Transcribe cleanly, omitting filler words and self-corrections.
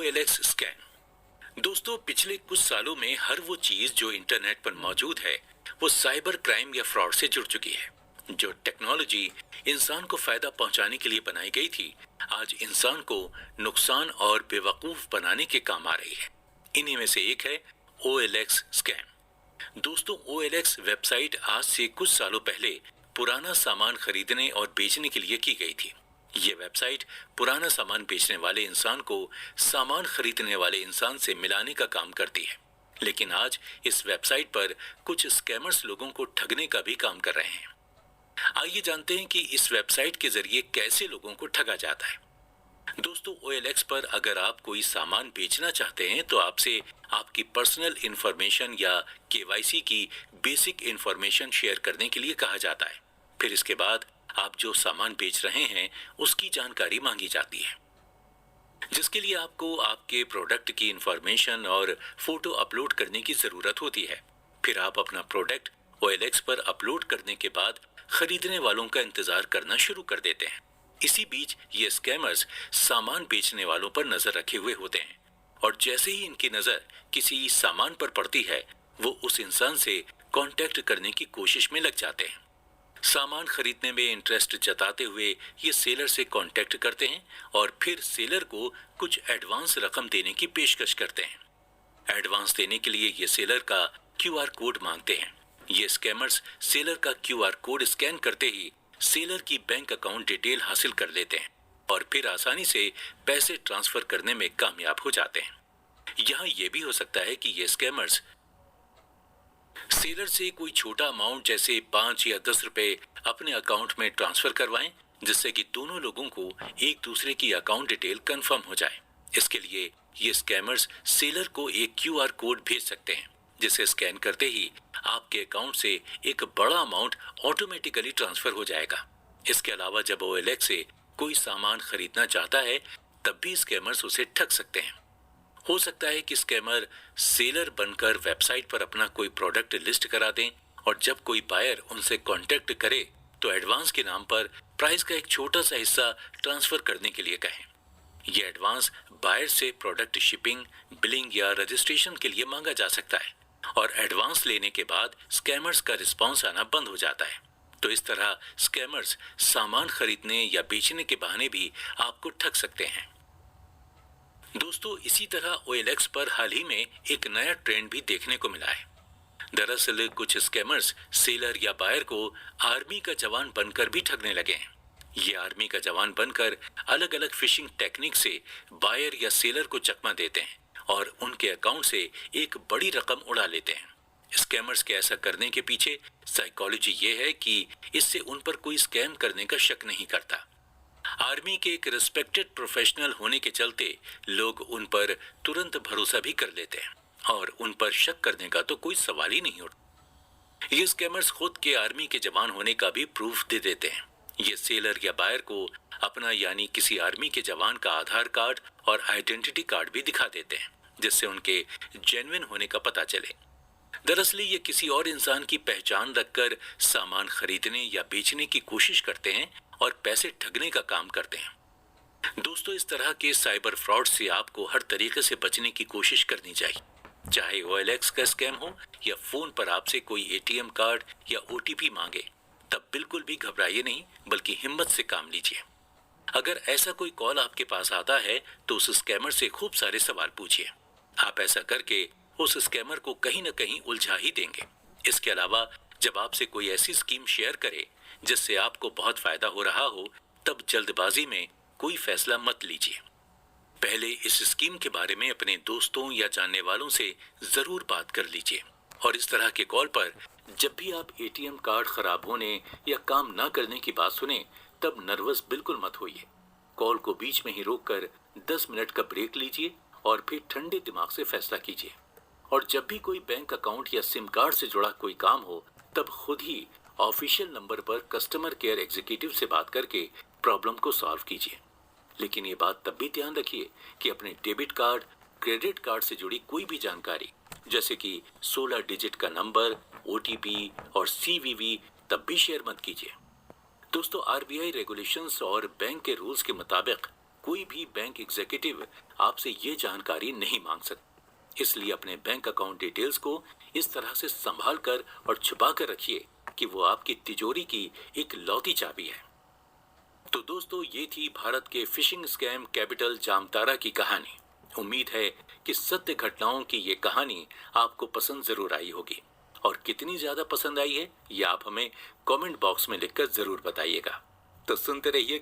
OLX scam. दोस्तों, पिछले कुछ सालों में हर वो चीज जो इंटरनेट पर मौजूद है वो साइबर क्राइम या फ्रॉड से जुड़ चुकी है। जो टेक्नोलॉजी इंसान को फायदा पहुंचाने के लिए बनाई गई थी, आज इंसान को नुकसान और बेवकूफ बनाने के काम आ रही है। इन्हीं में से एक है OLX स्कैम। दोस्तों, OLX वेबसाइट आज से कुछ सालों पहले पुराना सामान खरीदने और बेचने के लिए की गई थी। ये वेबसाइट पुराना सामान बेचने वाले इंसान को सामान खरीदने वाले इंसान से मिलाने का काम करती है। लेकिन आज इस वेबसाइट पर कुछ स्कैमर्स लोगों को ठगने का भी काम कर रहे हैं। आइए जानते हैं कि इस वेबसाइट के जरिए कैसे लोगों को ठगा जाता है। दोस्तों, OLX पर अगर आप कोई सामान बेचना चाहते हैं तो आपसे आपकी पर्सनल इंफॉर्मेशन या KYC की बेसिक इंफॉर्मेशन शेयर करने के लिए कहा जाता है। फिर इसके बाद आप जो सामान बेच रहे हैं उसकी जानकारी मांगी जाती है, जिसके लिए आपको आपके प्रोडक्ट की इंफॉर्मेशन और फोटो अपलोड करने की जरूरत होती है। फिर आप अपना प्रोडक्ट OLX पर अपलोड करने के बाद खरीदने वालों का इंतजार करना शुरू कर देते हैं। इसी बीच ये स्कैमर्स सामान बेचने वालों पर नजर रखे हुए होते हैं और जैसे ही इनकी नजर किसी सामान पर पड़ती है वो उस इंसान से कांटेक्ट करने की कोशिश में लग जाते हैं। सामान खरीदने में इंटरेस्ट जताते हुए ये सेलर से कांटेक्ट करते हैं और फिर सेलर को कुछ एडवांस रकम देने की पेशकश करते हैं। एडवांस देने के लिए ये सेलर का QR कोड मांगते हैं। ये स्कैमर्स सेलर का QR कोड स्कैन करते ही सेलर की बैंक अकाउंट डिटेल हासिल कर लेते हैं और फिर आसानी से पैसे ट्रांसफर करने में कामयाब हो जाते हैं। यहाँ ये भी हो सकता है कि ये स्कैमर्स सेलर से कोई छोटा अमाउंट जैसे 5 या 10 रुपए अपने अकाउंट में ट्रांसफर करवाएं, जिससे कि दोनों लोगों को एक दूसरे की अकाउंट डिटेल कंफर्म हो जाए। इसके लिए ये स्कैमर्स सेलर को एक QR कोड भेज सकते हैं, जिसे स्कैन करते ही आपके अकाउंट से एक बड़ा अमाउंट ऑटोमेटिकली ट्रांसफर हो जाएगा। इसके अलावा जब OLX से कोई सामान खरीदना चाहता है तब भी स्कैमर्स उसे ठग सकते हैं। हो सकता है कि स्कैमर सेलर बनकर वेबसाइट पर अपना कोई प्रोडक्ट लिस्ट करा दें और जब कोई बायर उनसे कांटेक्ट करे तो एडवांस के नाम पर प्राइस का एक छोटा सा हिस्सा ट्रांसफर करने के लिए कहें। यह एडवांस बायर से प्रोडक्ट शिपिंग, बिलिंग या रजिस्ट्रेशन के लिए मांगा जा सकता है और एडवांस लेने के बाद स्कैमर्स का रिस्पांस आना बंद हो जाता है। तो इस तरह स्कैमर्स सामान खरीदने या बेचने के बहाने भी आपको ठग सकते हैं। दोस्तों, इसी तरह OLX पर हाल ही में एक नया ट्रेंड भी देखने को मिला है। दरअसल कुछ स्कैमर्स सेलर या बायर को आर्मी का जवान बनकर भी ठगने लगे हैं। ये आर्मी का जवान बनकर अलग अलग फिशिंग टेक्निक से बायर या सेलर को चकमा देते हैं और उनके अकाउंट से एक बड़ी रकम उड़ा लेते हैं। स्कैमर्स के ऐसा करने के पीछे साइकोलॉजी ये है कि इससे उन पर कोई स्कैम करने का शक नहीं करता। आर्मी के एक रिस्पेक्टेड प्रोफेशनल होने के चलते लोग उन पर तुरंत भरोसा भी कर लेते हैं और उन पर शक करने का तो कोई सवाल ही नहीं उठता। ये स्कैमर्स खुद के आर्मी के जवान होने का भी प्रूफ दे देते हैं। ये सेलर या बायर को अपना यानी किसी आर्मी के जवान का आधार कार्ड और आइडेंटिटी कार्ड भी दिखा देते हैं, जिससे उनके जेन्युइन होने का पता चले। दरअसल ये किसी और इंसान की पहचान रखकर सामान खरीदने या बेचने की कोशिश करते हैं और पैसे ठगने का काम करते हैं। दोस्तों, इस तरह के साइबर फ्रॉड से आपको हर तरीके से बचने की कोशिश करनी चाहिए, चाहे OLX का स्कैम हो या फोन पर आपसे कोई ATM कार्ड या OTP मांगे, तब बिल्कुल भी घबराइए नहीं, बल्कि हिम्मत से काम लीजिए। अगर ऐसा कोई कॉल आपके पास आता है तो उस स्कैमर से खूब सारे सवाल पूछिए। आप ऐसा करके उस स्कैमर को कहीं ना कहीं उलझा ही देंगे। इसके अलावा जब आपसे कोई ऐसी स्कीम शेयर करे जिससे आपको बहुत फायदा हो रहा हो, तब जल्दबाजी में कोई फैसला मत लीजिए। पहले इस स्कीम के बारे में अपने दोस्तों या जानने वालों से जरूर बात कर लीजिए। और इस तरह के कॉल पर जब भी आप ATM कार्ड खराब होने या काम ना करने की बात सुने तब नर्वस बिल्कुल मत होइए। कॉल को बीच में ही रोककर 10 मिनट का ब्रेक लीजिए और फिर ठंडे दिमाग से फैसला कीजिए। और जब भी कोई बैंक अकाउंट या सिम कार्ड से जुड़ा कोई काम हो तब खुद ही ऑफिशियल नंबर पर कस्टमर केयर एग्जीक्यूटिव से बात करके प्रॉब्लम को सॉल्व कीजिए। लेकिन ये बात तब भी ध्यान रखिए कि अपने डेबिट कार्ड, क्रेडिट कार्ड से जुड़ी कोई भी जानकारी जैसे कि 16 डिजिट का नंबर, OTP और CVV तब भी शेयर मत कीजिए। दोस्तों, RBI रेगुलेशंस और बैंक के रूल्स के मुताबिक कोई भी बैंक एग्जीक्यूटिव आपसे ये जानकारी नहीं मांग सकता। इसलिए अपने बैंक अकाउंट डिटेल्स को इस तरह से संभाल कर और छुपा कर रखिए कि वो आपकी तिजोरी की एक लौती चाबी है। तो दोस्तों, ये थी भारत के फिशिंग स्कैम कैपिटल जामतारा की कहानी। उम्मीद है कि सत्य घटनाओं की ये कहानी आपको पसंद जरूर आई होगी, और कितनी ज्यादा पसंद आई है ये आप हमें कमेंट बॉक्स में लिखकर जरूर बताइएगा। तो सुनते रहिए